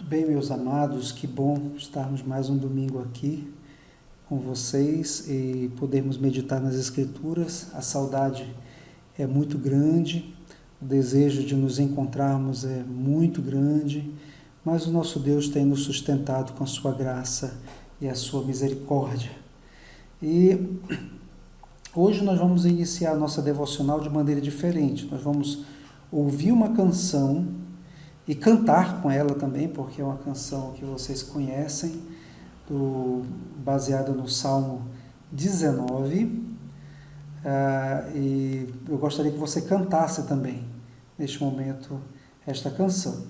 Bem, meus amados, que bom estarmos mais um domingo aqui com vocês e podermos meditar nas Escrituras. A saudade é muito grande, o desejo de nos encontrarmos é muito grande, mas o nosso Deus tem nos sustentado com a sua graça e a sua misericórdia. E hoje nós vamos iniciar a nossa devocional de maneira diferente. Nós vamos ouvir uma canção e cantar com ela também, porque é uma canção que vocês conhecem, baseada no Salmo 19. E eu gostaria que você cantasse também, neste momento, esta canção.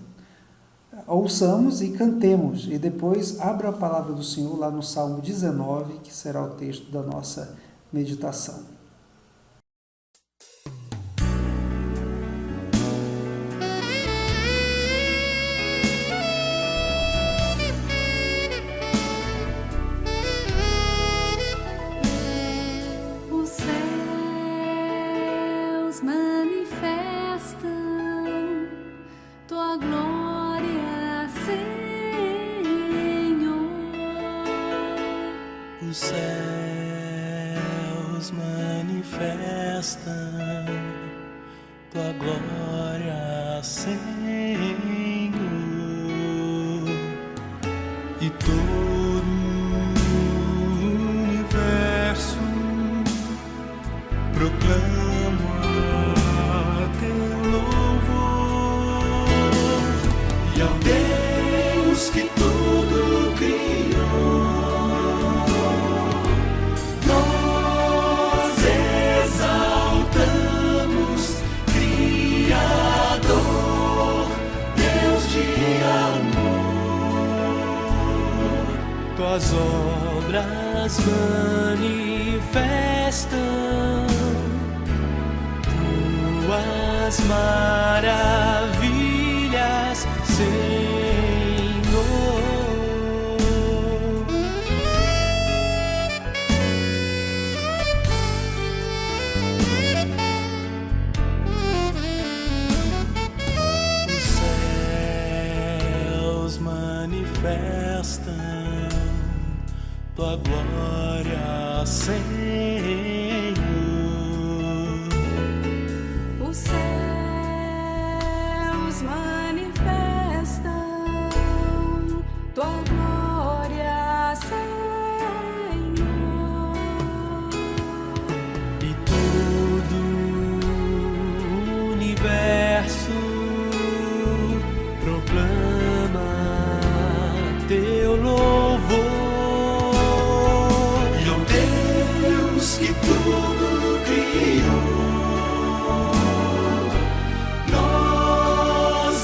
Ouçamos e cantemos, e depois abra a palavra do Senhor lá no Salmo 19, que será o texto da nossa meditação. Os céus manifestam tua glória, Senhor, e todo o universo proclama teu louvor, e ao Deus que tudo criou, tuas obras manifestam tuas maravilhas, Senhor. Os céus manifestam tua glória, Senhor. Os céus manifestam tua glória, Senhor. E todo o universo proclama teu louvor, que tudo criou, nós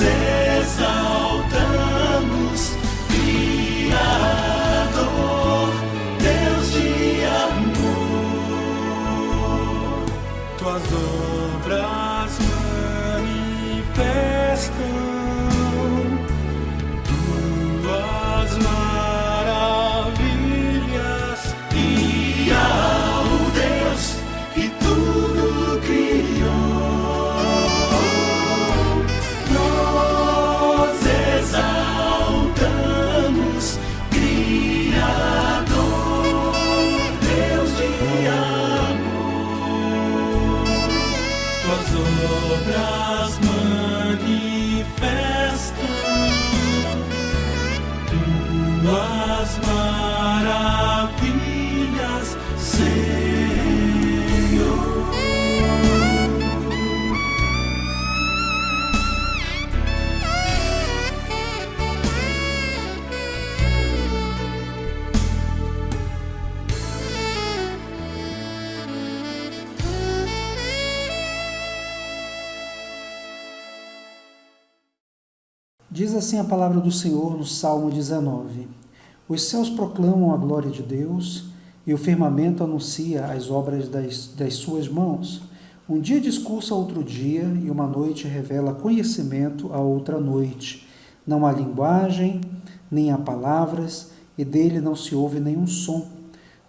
exaltamos, Criador, Deus de amor. Tuas obras manifestam tuas maravilhas, e que tudo criou, nós exaltamos, Criador, Deus de amor. Tuas obras manifestam tuas maravilhas, Senhor. Diz assim a palavra do Senhor no Salmo 19. Os céus proclamam a glória de Deus, e o firmamento anuncia as obras das suas mãos. Um dia discursa a outro dia, e uma noite revela conhecimento a outra noite. Não há linguagem, nem há palavras, e dele não se ouve nenhum som.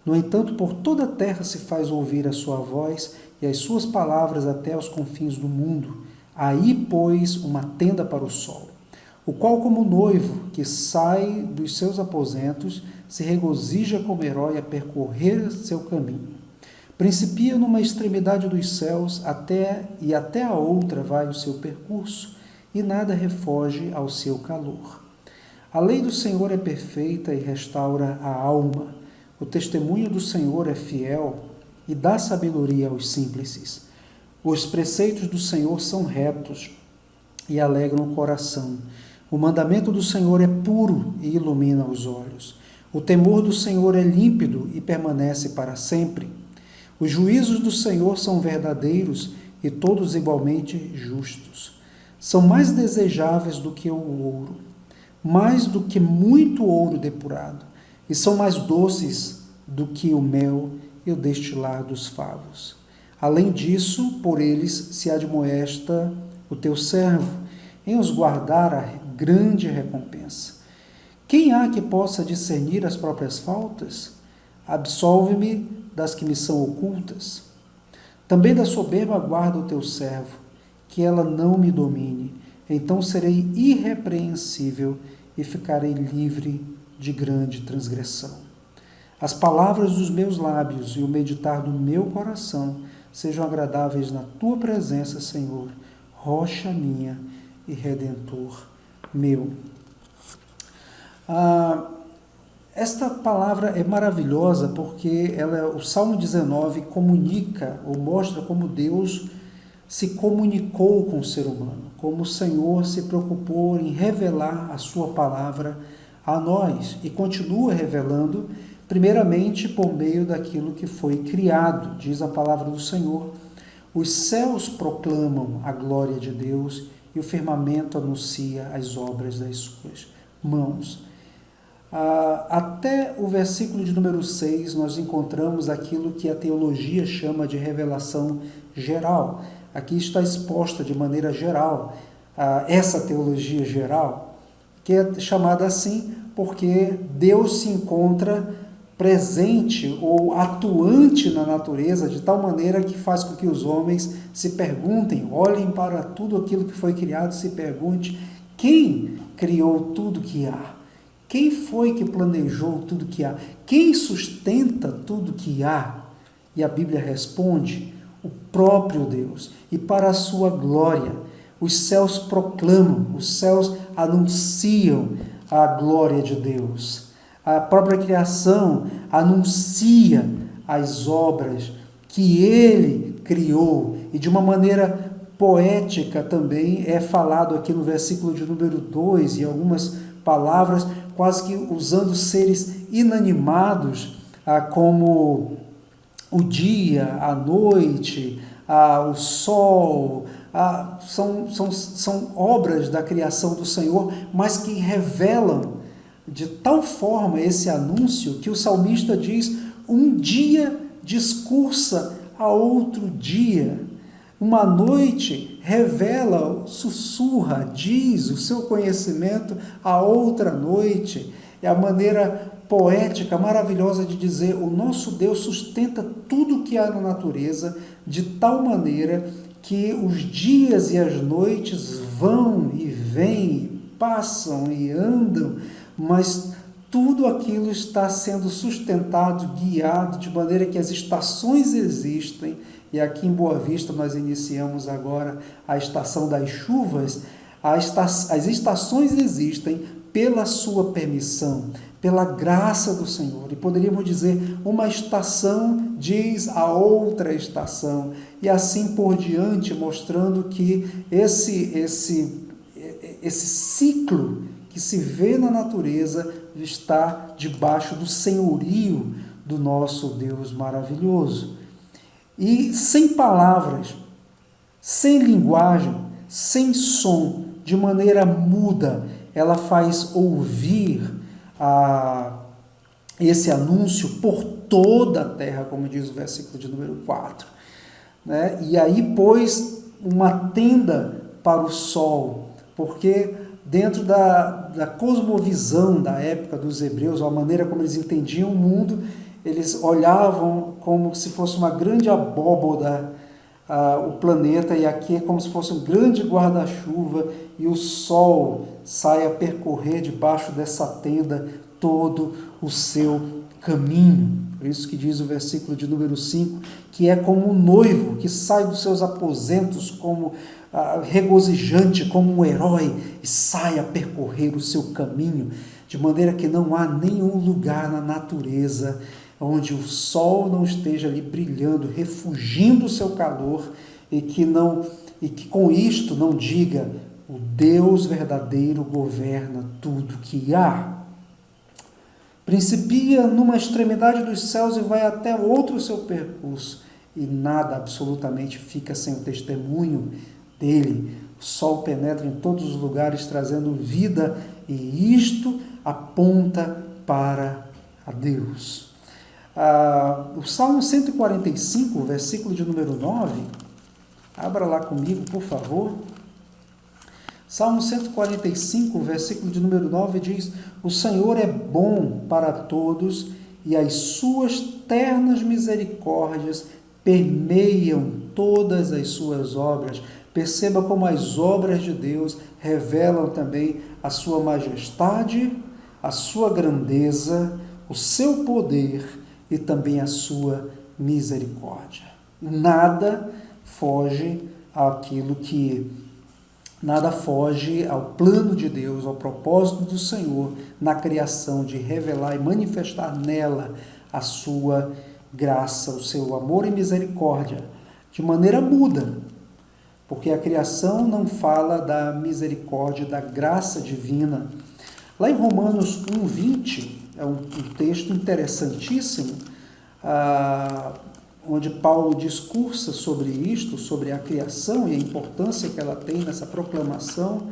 No entanto, por toda a terra se faz ouvir a sua voz, e as suas palavras até aos confins do mundo. Aí, pois, uma tenda para o sol. o qual, como noivo que sai dos seus aposentos, se regozija como herói a percorrer seu caminho. Principia numa extremidade dos céus até a outra vai o seu percurso, e nada refoge ao seu calor. A lei do Senhor é perfeita e restaura a alma. O testemunho do Senhor é fiel e dá sabedoria aos simples. Os preceitos do Senhor são retos e alegram o coração. O mandamento do Senhor é puro e ilumina os olhos. O temor do Senhor é límpido e permanece para sempre. Os juízos do Senhor são verdadeiros e todos igualmente justos. São mais desejáveis do que o ouro, mais do que muito ouro depurado, e são mais doces do que o mel e o destilar dos favos. Além disso, por eles se admoesta o teu servo, em os guardar a grande recompensa. Quem há que possa discernir as próprias faltas? Absolve-me das que me são ocultas. Também da soberba guarda o teu servo, que ela não me domine. Então serei irrepreensível e ficarei livre de grande transgressão. As palavras dos meus lábios e o meditar do meu coração sejam agradáveis na tua presença, Senhor, rocha minha e redentor meu. Esta palavra é maravilhosa porque o Salmo 19 comunica ou mostra como Deus se comunicou com o ser humano, como o Senhor se preocupou em revelar a sua palavra a nós e continua revelando, primeiramente por meio daquilo que foi criado. Diz a palavra do Senhor: os céus proclamam a glória de Deus e o firmamento anuncia as obras das suas mãos. Até o versículo de número 6 nós encontramos aquilo que a teologia chama de revelação geral. Aqui está exposta de maneira geral essa teologia geral, que é chamada assim porque Deus se encontra presente ou atuante na natureza de tal maneira que faz com que os homens se perguntem, olhem para tudo aquilo que foi criado, se pergunte quem criou tudo que há, quem foi que planejou tudo que há, quem sustenta tudo que há. E a Bíblia responde: o próprio Deus, e para a sua glória. Os céus proclamam, os céus anunciam a glória de Deus. A própria criação anuncia as obras que Ele criou. E de uma maneira poética também é falado aqui no versículo de número 2, e algumas palavras quase que usando seres inanimados, como o dia, a noite, o sol, são obras da criação do Senhor, mas que revelam de tal forma esse anúncio que o salmista diz: um dia discursa a outro dia, uma noite revela, sussurra, diz o seu conhecimento a outra noite. É a maneira poética, maravilhosa de dizer: o nosso Deus sustenta tudo que há na natureza de tal maneira que os dias e as noites vão e vêm, passam e andam, mas tudo aquilo está sendo sustentado, guiado, de maneira que as estações existem. E aqui em Boa Vista nós iniciamos agora a estação das chuvas. As estações existem pela sua permissão, pela graça do Senhor. E poderíamos dizer, uma estação diz a outra estação, e assim por diante, mostrando que esse ciclo que se vê na natureza está debaixo do senhorio do nosso Deus maravilhoso. E sem palavras, sem linguagem, sem som, de maneira muda, ela faz ouvir esse anúncio por toda a terra, como diz o versículo de número 4. Né? E aí pôs uma tenda para o sol, porque dentro da cosmovisão da época dos hebreus, a maneira como eles entendiam o mundo, eles olhavam como se fosse uma grande abóboda o planeta, e aqui é como se fosse um grande guarda-chuva e o sol sai a percorrer debaixo dessa tenda todo o seu caminho. Por isso que diz o versículo de número 5, que é como um noivo que sai dos seus aposentos como regozijante, como um herói, e sai a percorrer o seu caminho, de maneira que não há nenhum lugar na natureza onde o sol não esteja ali brilhando, refugindo o seu calor, e que com isto não diga: o Deus verdadeiro governa tudo que há. Principia numa extremidade dos céus e vai até outro seu percurso, e nada absolutamente fica sem o testemunho dele. O sol penetra em todos os lugares trazendo vida, e isto aponta para a Deus. O Salmo 145, versículo de número 9, abra lá comigo, por favor. Salmo 145, versículo de número 9 diz: o Senhor é bom para todos, e as suas ternas misericórdias permeiam todas as suas obras. Perceba como as obras de Deus revelam também a sua majestade, a sua grandeza, o seu poder e também a sua misericórdia. Nada foge ao plano de Deus, ao propósito do Senhor na criação, de revelar e manifestar nela a sua graça, o seu amor e misericórdia, de maneira muda, porque a criação não fala da misericórdia, da graça divina. Lá em Romanos 1:20, é um texto interessantíssimo, onde Paulo discursa sobre isto, sobre a criação e a importância que ela tem nessa proclamação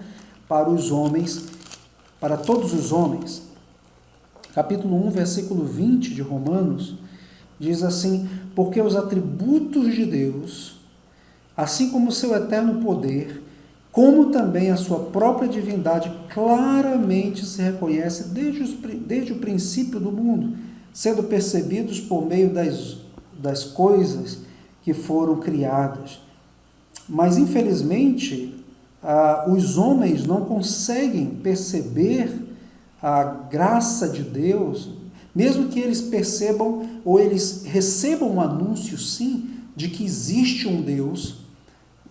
para os homens, para todos os homens. Capítulo 1, versículo 20 de Romanos, diz assim: porque os atributos de Deus, assim como o seu eterno poder, como também a sua própria divindade, claramente se reconhece desde o princípio do mundo, sendo percebidos por meio das coisas que foram criadas. Mas, infelizmente, os homens não conseguem perceber a graça de Deus, mesmo que eles percebam ou eles recebam um anúncio, sim, de que existe um Deus,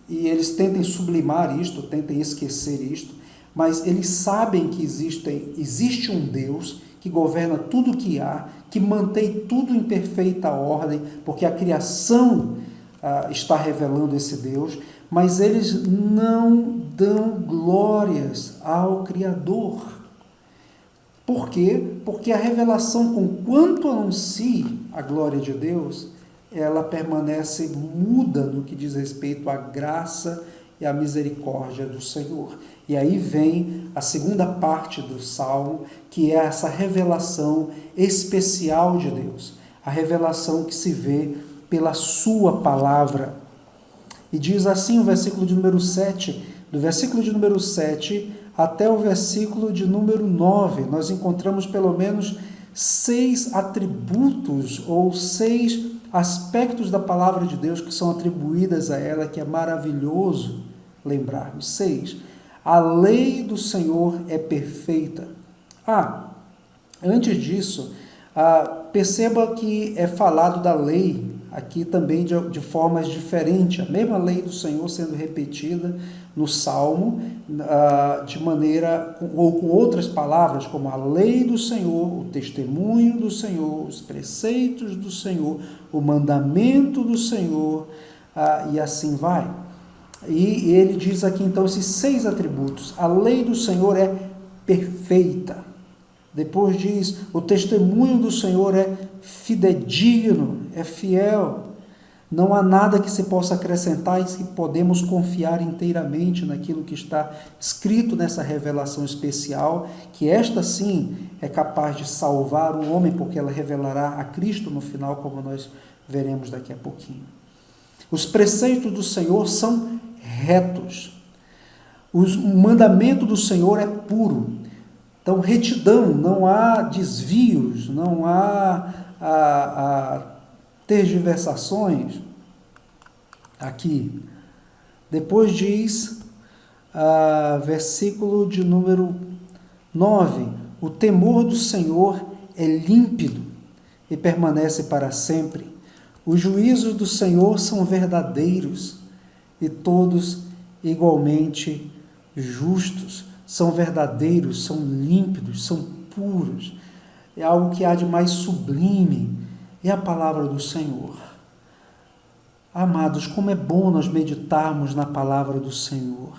e eles tentem sublimar isto, tentem esquecer isto, mas eles sabem que existe um Deus que governa tudo o que há, que mantém tudo em perfeita ordem, porque a criação está revelando esse Deus, mas eles não dão glórias ao Criador. Por quê? Porque a revelação, conquanto anuncia a glória de Deus, ela permanece muda no que diz respeito à graça e à misericórdia do Senhor. E aí vem a segunda parte do Salmo, que é essa revelação especial de Deus, a revelação que se vê pela sua palavra. E diz assim o versículo de número 7, do versículo de número 7 até o versículo de número 9, nós encontramos pelo menos 6 atributos ou 6 aspectos da palavra de Deus que são atribuídas a ela, que é maravilhoso lembrarmos. 6. A lei do Senhor é perfeita. Antes disso, perceba que é falado da lei aqui também de formas diferentes. A mesma lei do Senhor sendo repetida no Salmo, de maneira, ou com outras palavras, como a lei do Senhor, o testemunho do Senhor, os preceitos do Senhor, o mandamento do Senhor, e assim vai. E ele diz aqui então esses 6 atributos. A lei do Senhor é perfeita. Depois diz, o testemunho do Senhor é fidedigno, é fiel. Não há nada que se possa acrescentar e que podemos confiar inteiramente naquilo que está escrito nessa revelação especial, que esta sim é capaz de salvar o homem, porque ela revelará a Cristo no final, como nós veremos daqui a pouquinho. Os preceitos do Senhor são retos. O mandamento do Senhor é puro. Então, retidão, não há desvios, não há tergiversações. aqui. Depois diz, versículo de número 9, o temor do Senhor é límpido e permanece para sempre. Os juízos do Senhor são verdadeiros e todos igualmente justos. São verdadeiros, são límpidos, são puros. É algo que há de mais sublime. É a palavra do Senhor. Amados, como é bom nós meditarmos na palavra do Senhor.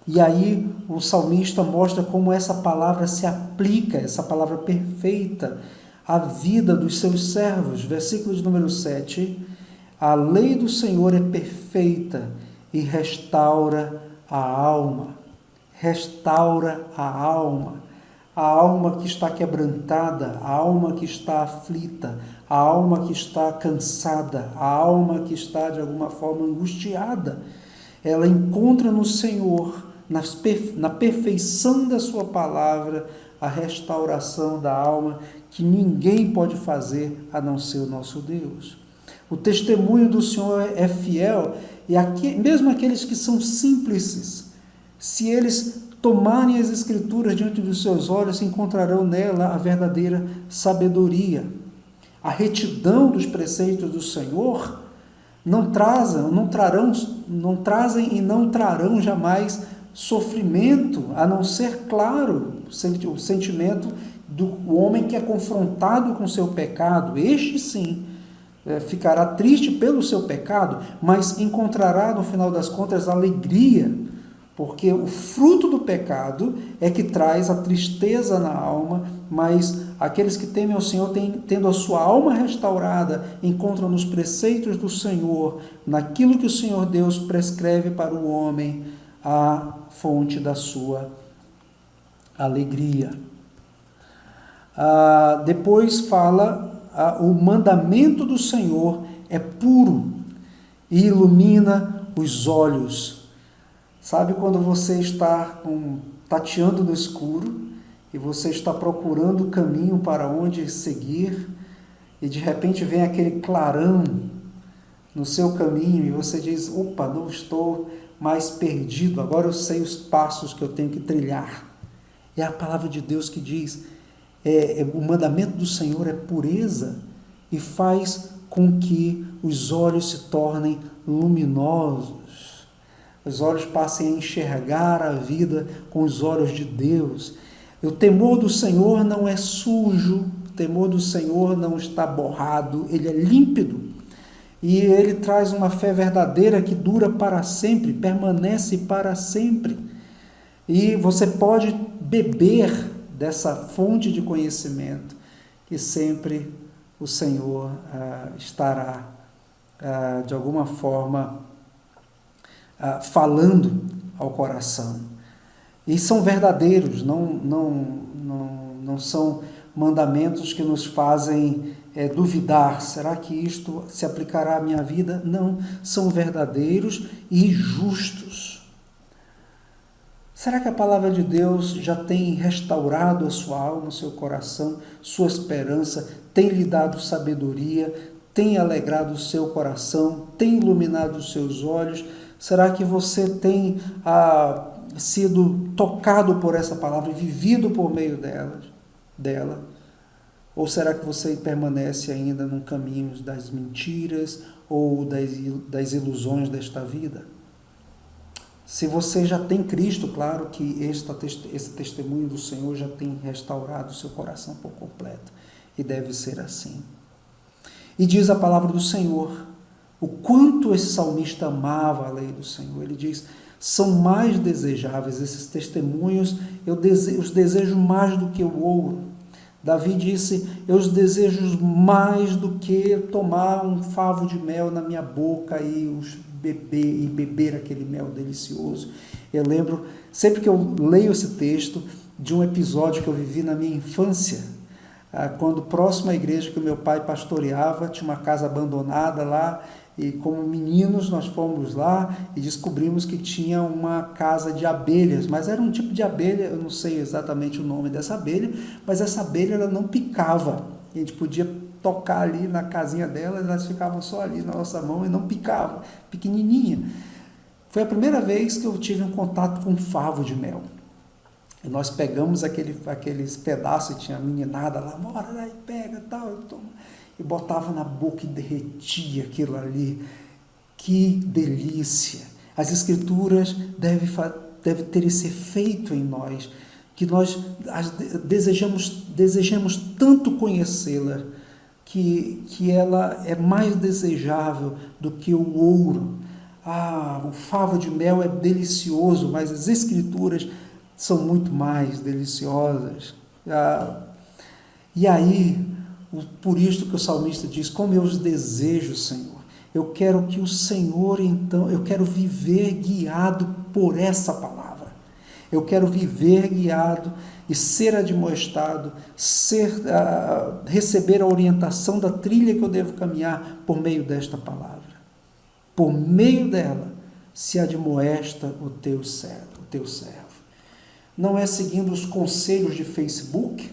E aí o salmista mostra como essa palavra se aplica, essa palavra perfeita, à vida dos seus servos. Versículo de número 7. A lei do Senhor é perfeita e restaura a alma. Restaura a alma. A alma que está quebrantada, a alma que está aflita, a alma que está cansada, a alma que está de alguma forma angustiada. Ela encontra no Senhor, na perfeição da sua palavra, a restauração da alma que ninguém pode fazer a não ser o nosso Deus. O testemunho do Senhor é fiel e mesmo aqueles que são simples, se eles tomarem as Escrituras diante dos seus olhos, encontrarão nela a verdadeira sabedoria. A retidão dos preceitos do Senhor não trazem e não trarão jamais sofrimento, a não ser, claro, o sentimento do homem que é confrontado com seu pecado. Este sim ficará triste pelo seu pecado, mas encontrará no final das contas alegria, porque o fruto do pecado é que traz a tristeza na alma, mas aqueles que temem ao Senhor, tendo a sua alma restaurada, encontram nos preceitos do Senhor, naquilo que o Senhor Deus prescreve para o homem, a fonte da sua alegria. Depois fala, o mandamento do Senhor é puro e ilumina os olhos. Sabe quando você está tateando no escuro e você está procurando o caminho para onde seguir e de repente vem aquele clarão no seu caminho e você diz, opa, não estou mais perdido, agora eu sei os passos que eu tenho que trilhar. É a palavra de Deus que diz, o mandamento do Senhor é pureza e faz com que os olhos se tornem luminosos. Os olhos passem a enxergar a vida com os olhos de Deus. O temor do Senhor não é sujo, o temor do Senhor não está borrado, ele é límpido. E ele traz uma fé verdadeira que dura para sempre, permanece para sempre. E você pode beber dessa fonte de conhecimento que sempre o Senhor estará, de alguma forma, falando ao coração. E são verdadeiros, não são mandamentos que nos fazem duvidar. Será que isto se aplicará à minha vida? Não, são verdadeiros e justos. Será que a palavra de Deus já tem restaurado a sua alma, o seu coração, sua esperança, tem lhe dado sabedoria, tem alegrado o seu coração, tem iluminado os seus olhos? Será que você tem sido tocado por essa palavra e vivido por meio dela? Ou será que você permanece ainda no caminho das mentiras ou das ilusões desta vida? Se você já tem Cristo, claro que esse testemunho do Senhor já tem restaurado o seu coração por completo. E deve ser assim. E diz a palavra do Senhor, o quanto esse salmista amava a lei do Senhor. Ele diz, são mais desejáveis esses testemunhos, eu os desejo mais do que o ouro. Davi disse, eu os desejo mais do que tomar um favo de mel na minha boca e beber aquele mel delicioso. Eu lembro, sempre que eu leio esse texto, de um episódio que eu vivi na minha infância, quando próximo à igreja que o meu pai pastoreava, tinha uma casa abandonada lá, e como meninos nós fomos lá e descobrimos que tinha uma casa de abelhas, mas era um tipo de abelha, eu não sei exatamente o nome dessa abelha, mas essa abelha ela não picava, a gente podia tocar ali na casinha delas, elas ficavam só ali na nossa mão e não picavam, pequenininha. Foi a primeira vez que eu tive um contato com um favo de mel. E nós pegamos aqueles pedaços, e tinha a meninada lá, bora, daí pega, tal, eu tomo. E botava na boca e derretia aquilo ali. Que delícia! As Escrituras devem ter esse efeito em nós, que nós desejamos tanto conhecê-la, que ela é mais desejável do que o ouro. O favo de mel é delicioso, mas as Escrituras são muito mais deliciosas. E aí, por isto que o salmista diz, como eu os desejo, Senhor. Eu quero que o Senhor, então, eu quero viver guiado por essa palavra. Eu quero viver guiado e ser admoestado, receber a orientação da trilha que eu devo caminhar por meio desta palavra. Por meio dela se admoesta o teu servo. Não é seguindo os conselhos de Facebook,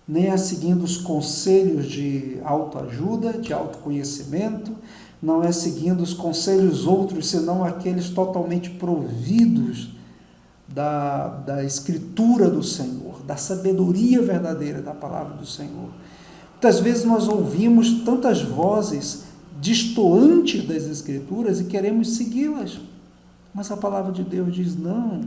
nem é seguindo os conselhos de autoajuda, de autoconhecimento, não é seguindo os conselhos outros, senão aqueles totalmente providos da Escritura do Senhor, da sabedoria verdadeira da palavra do Senhor. Muitas vezes nós ouvimos tantas vozes destoantes das Escrituras e queremos segui-las, mas a palavra de Deus diz não.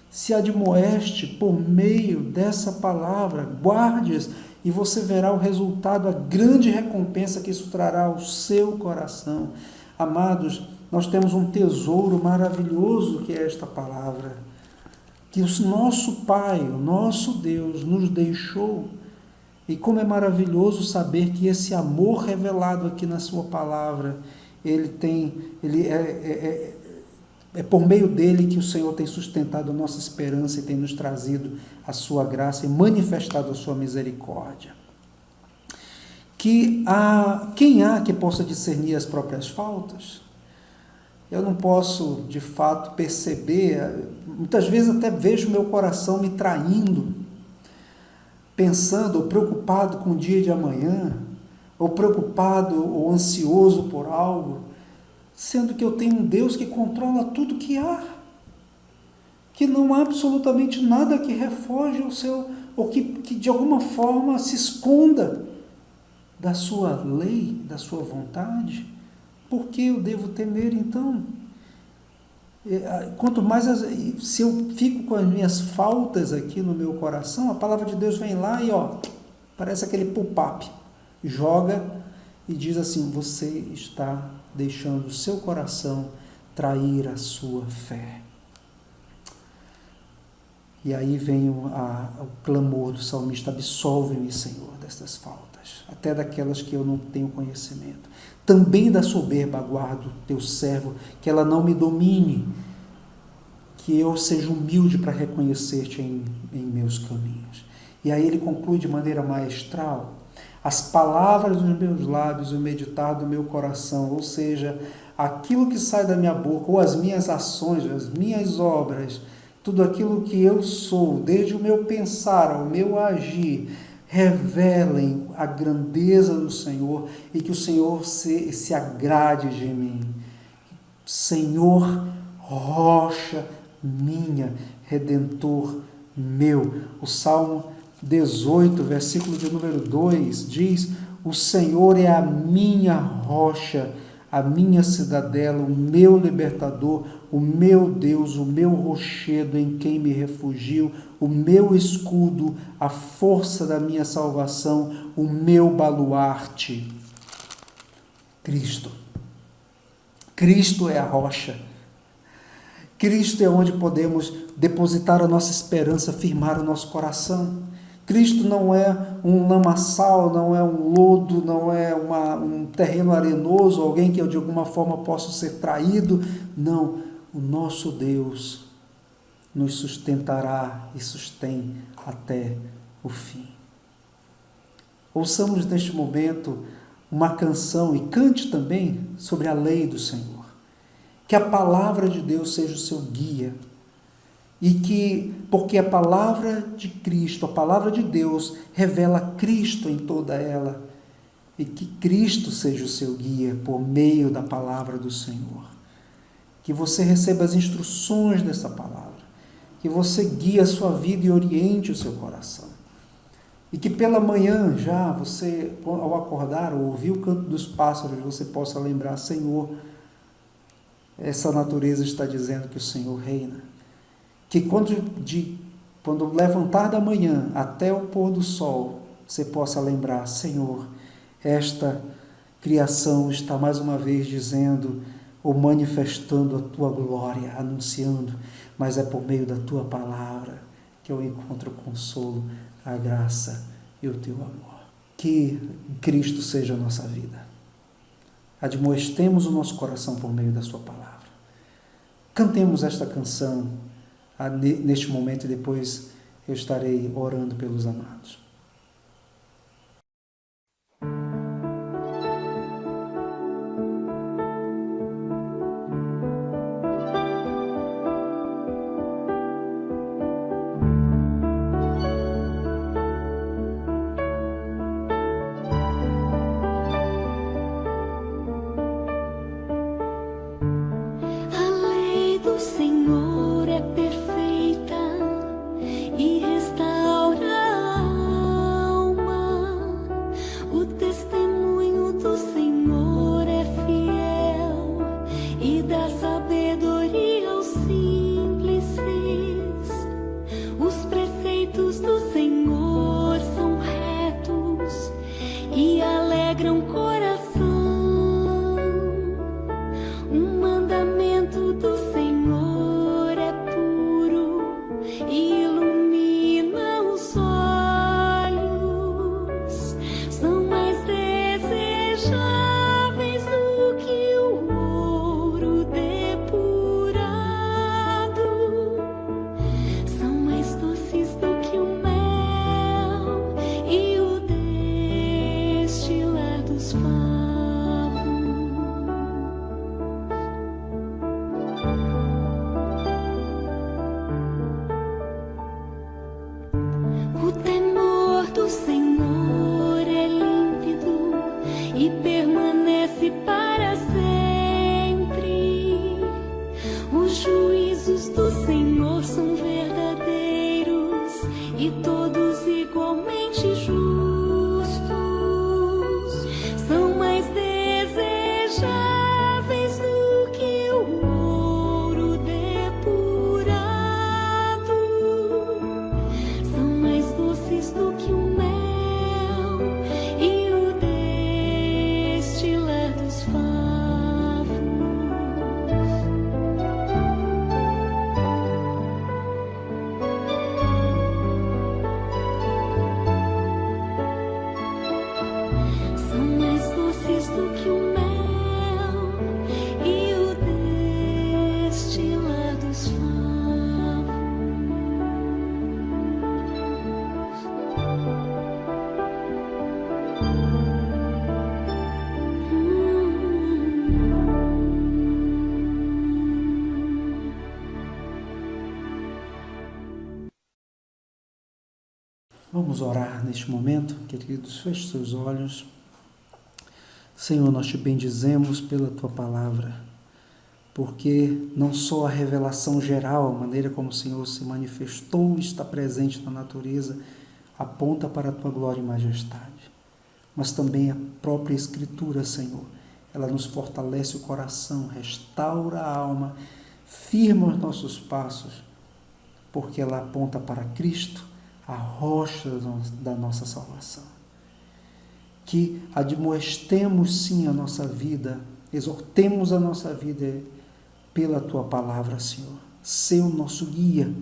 Se admoeste por meio dessa palavra, guarde-as e você verá o resultado, a grande recompensa que isso trará ao seu coração. Amados, nós temos um tesouro maravilhoso que é esta palavra, que o nosso Pai, o nosso Deus nos deixou. E como é maravilhoso saber que esse amor revelado aqui na sua palavra, é por meio dele que o Senhor tem sustentado a nossa esperança e tem nos trazido a sua graça e manifestado a sua misericórdia. Quem há que possa discernir as próprias faltas? Eu não posso, de fato, perceber, muitas vezes até vejo meu coração me traindo, pensando ou preocupado com o dia de amanhã, ou preocupado ou ansioso por algo, sendo que eu tenho um Deus que controla tudo que há, que não há absolutamente nada que refoge o seu, ou que de alguma forma se esconda da sua lei, da sua vontade. Por que eu devo temer então? Quanto mais, se eu fico com as minhas faltas aqui no meu coração, a palavra de Deus vem lá e parece aquele pop-up, joga e diz assim, você está deixando o seu coração trair a sua fé. E aí vem o clamor do salmista, absolve-me, Senhor, destas faltas, até daquelas que eu não tenho conhecimento. Também da soberba aguardo teu servo, que ela não me domine, que eu seja humilde para reconhecer-te em meus caminhos. E aí ele conclui de maneira maestral, as palavras dos meus lábios, o meditar do meu coração, ou seja, aquilo que sai da minha boca, ou as minhas ações, as minhas obras, tudo aquilo que eu sou, desde o meu pensar ao meu agir, revelem a grandeza do Senhor e que o Senhor se agrade de mim. Senhor, rocha minha, Redentor meu. O Salmo 18, versículo de número 2, diz, o Senhor é a minha rocha, a minha cidadela, o meu libertador, o meu Deus, o meu rochedo em quem me refugio, o meu escudo, a força da minha salvação, o meu baluarte. Cristo. Cristo é a rocha. Cristo é onde podemos depositar a nossa esperança, firmar o nosso coração. Cristo não é um lamaçal, não é um lodo, não é um terreno arenoso, alguém que eu de alguma forma possa ser traído. Não, o nosso Deus nos sustentará e sustém até o fim. Ouçamos neste momento uma canção e cante também sobre a lei do Senhor. Que a palavra de Deus seja o seu guia. Porque a palavra de Cristo, a palavra de Deus, revela Cristo em toda ela. e que Cristo seja o seu guia por meio da palavra do Senhor. Que você receba as instruções dessa palavra, que você guie a sua vida e oriente o seu coração. E que pela manhã já você, ao acordar ou ouvir o canto dos pássaros, você possa lembrar: Senhor, essa natureza está dizendo que o Senhor reina. Que quando levantar da manhã até o pôr do sol, você possa lembrar: Senhor, esta criação está mais uma vez dizendo ou manifestando a tua glória, anunciando, mas é por meio da tua palavra que eu encontro o consolo, a graça e o teu amor. Que Cristo seja a nossa vida. Admoestemos o nosso coração por meio da sua palavra. Cantemos esta canção neste momento e depois eu estarei orando pelos amados. Senhor é perfeita e restaura a alma. O testemunho do Senhor é fiel e dá sabedoria aos simples. Os preceitos do Senhor são retos e alegram o coração. Um mandamento do Senhor é puro e ilumina os olhos. São mais desejáveis do que o ouro depurado. São mais doces do que o mel e o destilar dos favos. O temor do Senhor é límpido e permanece para sempre. Os juízos do Senhor são verdadeiros e todos igualmente justos. São mais desejáveis do que o ouro depurado. São mais doces do que o mel e o destilar dos favos. São mais doces do que o mel e o destilar dos favos. Vamos orar neste momento, queridos. Feche seus olhos. Senhor, nós te bendizemos pela tua palavra, porque não só a revelação geral, a maneira como o Senhor se manifestou e está presente na natureza, aponta para a tua glória e majestade, mas também a própria Escritura, Senhor. Ela nos fortalece o coração, restaura a alma, firma os nossos passos, porque ela aponta para Cristo, a rocha da nossa salvação. Que admoestemos sim a nossa vida, exortemos a nossa vida pela tua palavra, Senhor. Ser o nosso guia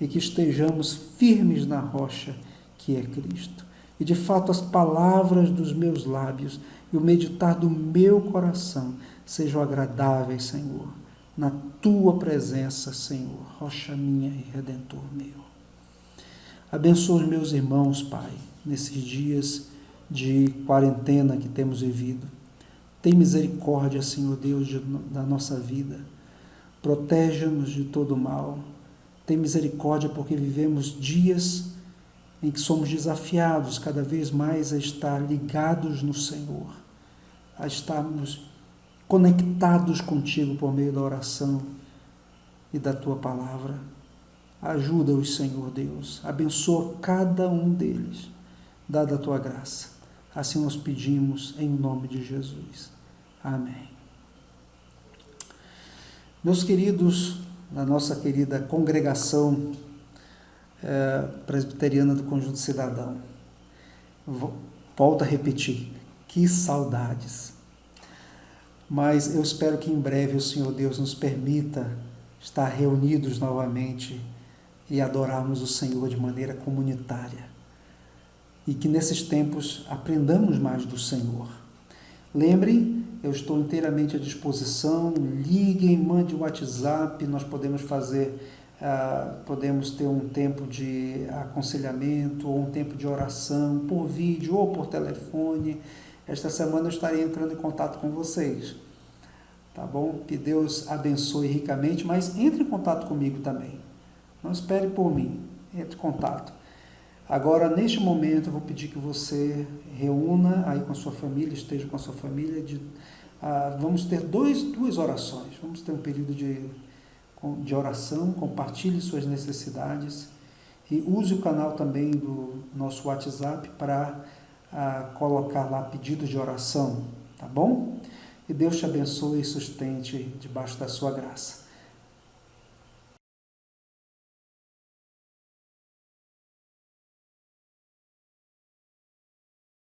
e que estejamos firmes na rocha que é Cristo. E de fato as palavras dos meus lábios e o meditar do meu coração sejam agradáveis, Senhor, na tua presença, Senhor, rocha minha e redentor meu. Abençoa os meus irmãos, Pai, nesses dias de quarentena que temos vivido. Tem misericórdia, Senhor Deus, da nossa vida. Protege-nos de todo mal. Tem misericórdia porque vivemos dias em que somos desafiados cada vez mais a estar ligados no Senhor, a estarmos conectados contigo por meio da oração e da tua palavra. Ajuda-os, Senhor Deus, abençoa cada um deles, dada a tua graça. Assim nós pedimos em nome de Jesus. Amém. Meus queridos, da nossa querida congregação presbiteriana do Conjunto Cidadão, volto a repetir, que saudades! Mas eu espero que em breve o Senhor Deus nos permita estar reunidos novamente e adorarmos o Senhor de maneira comunitária. E que nesses tempos aprendamos mais do Senhor. Lembrem, eu estou inteiramente à disposição, liguem, mande o WhatsApp, nós podemos podemos ter um tempo de aconselhamento, ou um tempo de oração, por vídeo ou por telefone. Esta semana eu estarei entrando em contato com vocês, tá bom? Que Deus abençoe ricamente, mas entre em contato comigo também. Não espere por mim, entre em contato. Agora, neste momento, eu vou pedir que você reúna aí com a sua família, esteja com a sua família. Vamos ter duas orações. Vamos ter um período de oração, compartilhe suas necessidades e use o canal também do nosso WhatsApp para colocar lá pedidos de oração, tá bom? E Deus te abençoe e sustente debaixo da sua graça.